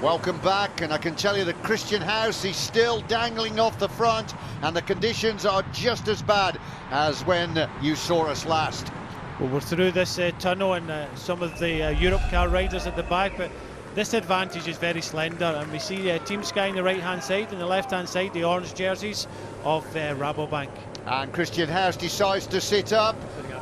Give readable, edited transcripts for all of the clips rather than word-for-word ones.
Welcome back, and I can tell you that Christian House is still dangling off the front, and the conditions are just as bad as when you saw us last. Well, we're through this tunnel, and some of the Europe car riders at the back, but this advantage is very slender, and we see Team Sky on the right hand side, and the left hand side the orange jerseys of Rabobank. And Christian House decides to sit up,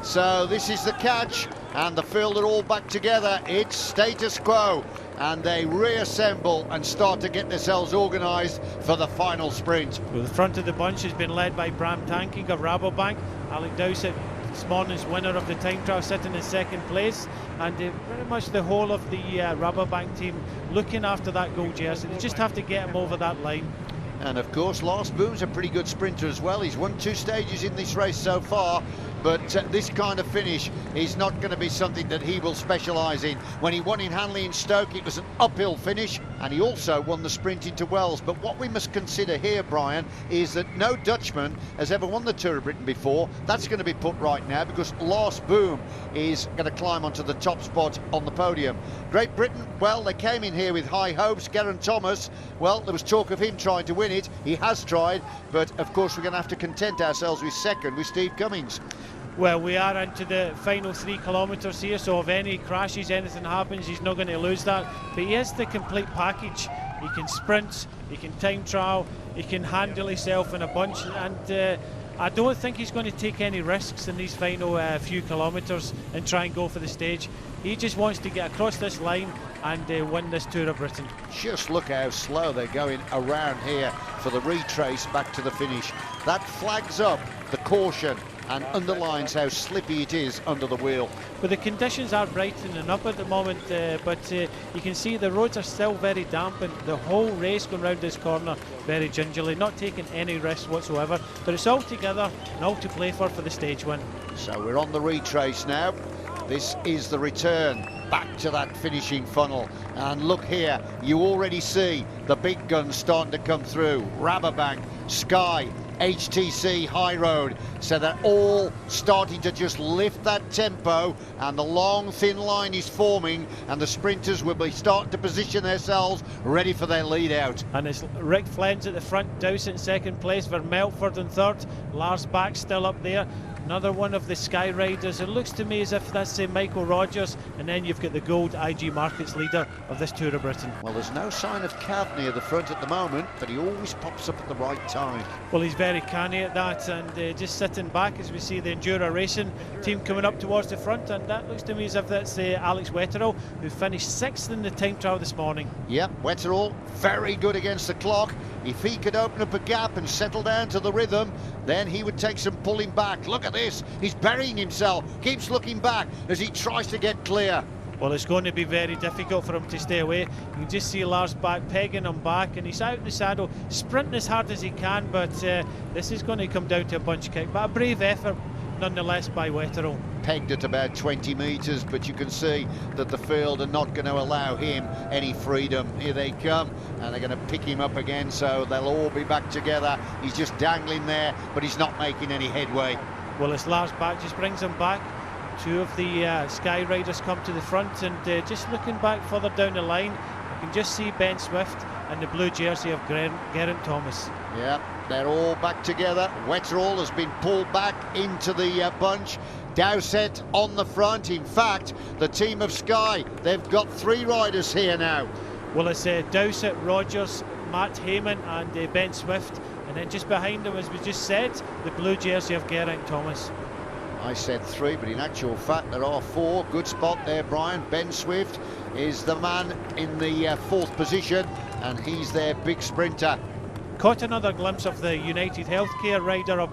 so this is the catch, and the field are all back together. It's status quo, and they reassemble and start to get themselves organised for the final sprint. Well, the front of the bunch has been led by Bram Tankink of Rabobank. Alec Dowsett, this morning's winner of the time trial, sitting in second place, and very much the whole of the Rabobank team looking after that gold jersey. They just have to get him over that line. And of course, Lars Boom's a pretty good sprinter as well. He's won 2 stages in this race so far, but this kind of finish is not going to be something that he will specialise in. When he won in Hanley and Stoke, it was an uphill finish, and he also won the sprint into Wells. But what we must consider here, Brian, is that no Dutchman has ever won the Tour of Britain before. That's going to be put right now, because Lars Boom is going to climb onto the top spot on the podium. Great Britain, well, they came in here with high hopes. Geraint Thomas, well, there was talk of him trying to win it. He has tried, but of course we're going to have to content ourselves with second with Steve Cummings. Well, we are into the final 3 kilometres here, so if any crashes, anything happens, he's not going to lose that. But he is the complete package. He can sprint, he can time trial, he can handle himself in a bunch, and I don't think he's going to take any risks in these final few kilometres and try and go for the stage. He just wants to get across this line and win this Tour of Britain. Just look how slow they're going around here for the retrace back to the finish. That flags up the caution and underlines how slippy it is under the wheel. But the conditions are brightening up at the moment, but you can see the roads are still very damp, and the whole race going round this corner very gingerly, not taking any risks whatsoever, but it's all together and all to play for the stage win. So we're on the retrace now. This is the return back to that finishing funnel, and look here, you already see the big guns starting to come through. Rabobank, Sky, HTC-Highroad, so they're all starting to just lift that tempo, and the long thin line is forming, and the sprinters will be starting to position themselves ready for their lead out. And it's Rick Flens at the front, Dowsett in second place, Vermelford in third, Lars Bak still up there. Another one of the Sky Riders. It looks to me as if that's Michael Rogers, and then you've got the gold IG Markets leader of this Tour of Britain. Well, there's no sign of Cav near the front at the moment, but he always pops up at the right time. Well, he's very canny at that, and just sitting back as we see the Endura Racing team coming up towards the front, and that looks to me as if that's Alex Wetterall, who finished 6th in the time trial this morning. Yep, Wetterall very good against the clock. If he could open up a gap and settle down to the rhythm, then he would take some pulling back. Look at this, he's burying himself, keeps looking back as he tries to get clear. Well, it's going to be very difficult for him to stay away. You can just see Lars Bak pegging him back, and he's out in the saddle, sprinting as hard as he can, but this is going to come down to a bunch kick. But a brave effort nonetheless by Wetterall. Pegged at about 20 metres, but you can see that the field are not going to allow him any freedom. Here they come, and they're going to pick him up again, so they'll all be back together. He's just dangling there, but he's not making any headway. Well, it's Lars Bak just brings him back. 2 of the Sky Riders come to the front, and just looking back further down the line, you can just see Ben Swift and the blue jersey of Geraint Thomas. Yeah, they're all back together. Wetterall has been pulled back into the bunch. Dowsett on the front. In fact, the team of Sky, they've got 3 riders here now. Well, it's Dowsett, Rogers, Matt Heyman and Ben Swift, and then just behind them, as we just said, the blue jersey of Geraint Thomas. I said 3, but in actual fact there are 4. Good spot there, Brian. Ben Swift is the man in the 4th position, and he's their big sprinter. Caught another glimpse of the United Healthcare rider of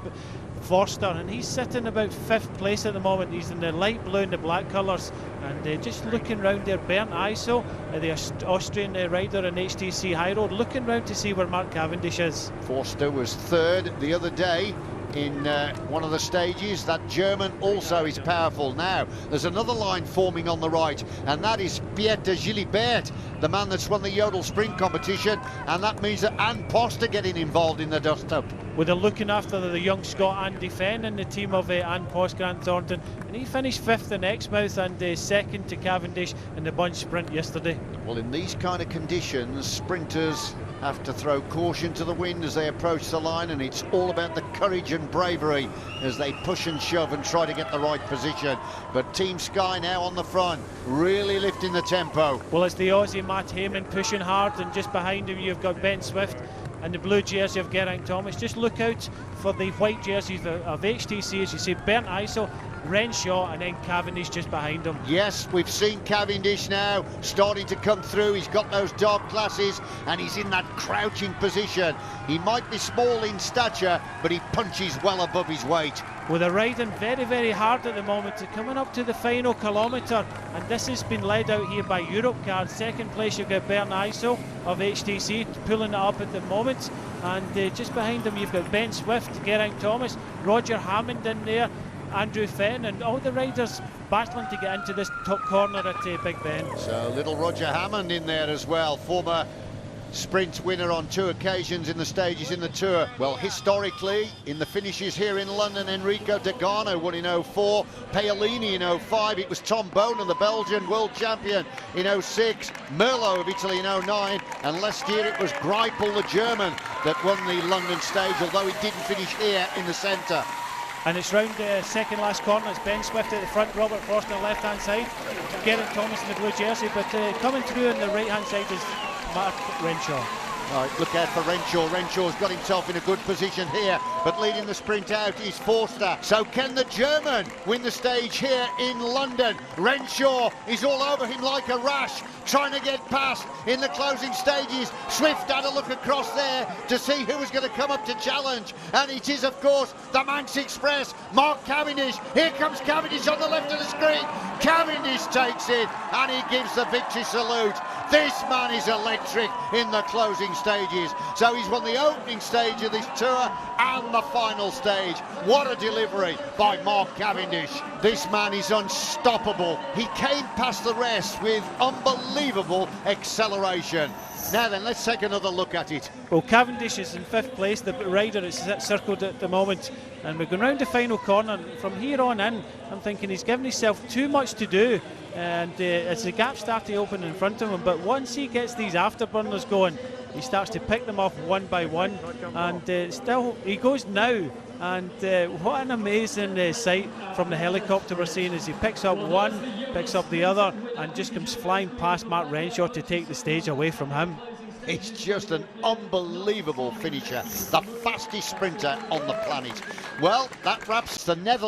Forster, and he's sitting about 5th place at the moment. He's in the light blue and the black colours, and just looking round there, Bernd Iso, the Austrian rider in HTC-Highroad, looking round to see where Mark Cavendish is. Forster was 3rd the other day. in one of the stages. That German also is powerful. Now, there's another line forming on the right, and that is Pieter Gilibert, the man that's won the Yodel Sprint competition, and that means that Anne Post are getting involved in the dust-up. Well, they're looking after the young Scot Andy Fenn in the team of Anne Post, Grant Thornton, and he finished 5th in Exmouth and 2nd to Cavendish in the bunch sprint yesterday. Well, in these kind of conditions, sprinters have to throw caution to the wind as they approach the line, and it's all about the courage and bravery as they push and shove and try to get the right position. But Team Sky now on the front, really lifting the tempo. Well, it's the Aussie Matt Heyman pushing hard, and just behind him you've got Ben Swift and the blue jersey of Geraint Thomas. Just look out for the white jerseys of HTC, as you see, Bernd Eisel, Renshaw, and then Cavendish just behind him. Yes, we've seen Cavendish now starting to come through. He's got those dark glasses and he's in that crouching position. He might be small in stature, but he punches well above his weight. Well, they're riding very, very hard at the moment. They're coming up to the final kilometre, and this has been led out here by Europcar. 2nd place, you've got Bernd Eisel of HTC pulling it up at the moment, and just behind them you've got Ben Swift, Geraint Thomas, Roger Hammond in there, Andrew Fenn, and all the riders battling to get into this top corner at Big Ben. So little Roger Hammond in there as well, former sprint winner on 2 occasions in the stages in the Tour. Well, historically, in the finishes here in London, Enrico Degano won in 04, Paolini in 05, it was Tom Bonen, the Belgian world champion, in 06, Merlot of Italy in 09, and last year it was Greipel, the German, that won the London stage, although he didn't finish here in the centre. And it's round the second last corner. It's Ben Swift at the front, Robert Frost on the left hand side, Geraint Thomas in the blue jersey, but coming through on the right hand side is Mark Renshaw. All right, look out for Renshaw. Renshaw's got himself in a good position here, but leading the sprint out is Forster. So can the German win the stage here in London? Renshaw is all over him like a rash, trying to get past in the closing stages. Swift had a look across there to see who was going to come up to challenge, and it is, of course, the Manx Express, Mark Cavendish. Here comes Cavendish on the left of the screen. Cavendish takes it, and he gives the victory salute. This man is electric in the closing stages. So he's won the opening stage of this Tour and the final stage. What a delivery by Mark Cavendish. This man is unstoppable. He came past the rest with unbelievable acceleration. Now then, let's take another look at it. Well, Cavendish is in 5th place, the rider is circled at the moment, and we're going round the final corner. From here on in, I'm thinking he's given himself too much to do, and as the gap starts to open in front of him, but once he gets these afterburners going, he starts to pick them off one by one, and still he goes now. And what an amazing sight from the helicopter we're seeing as he picks up one, picks up the other, and just comes flying past Mark Renshaw to take the stage away from him. He's just an unbelievable finisher, the fastest sprinter on the planet. Well, that wraps the Netherlands.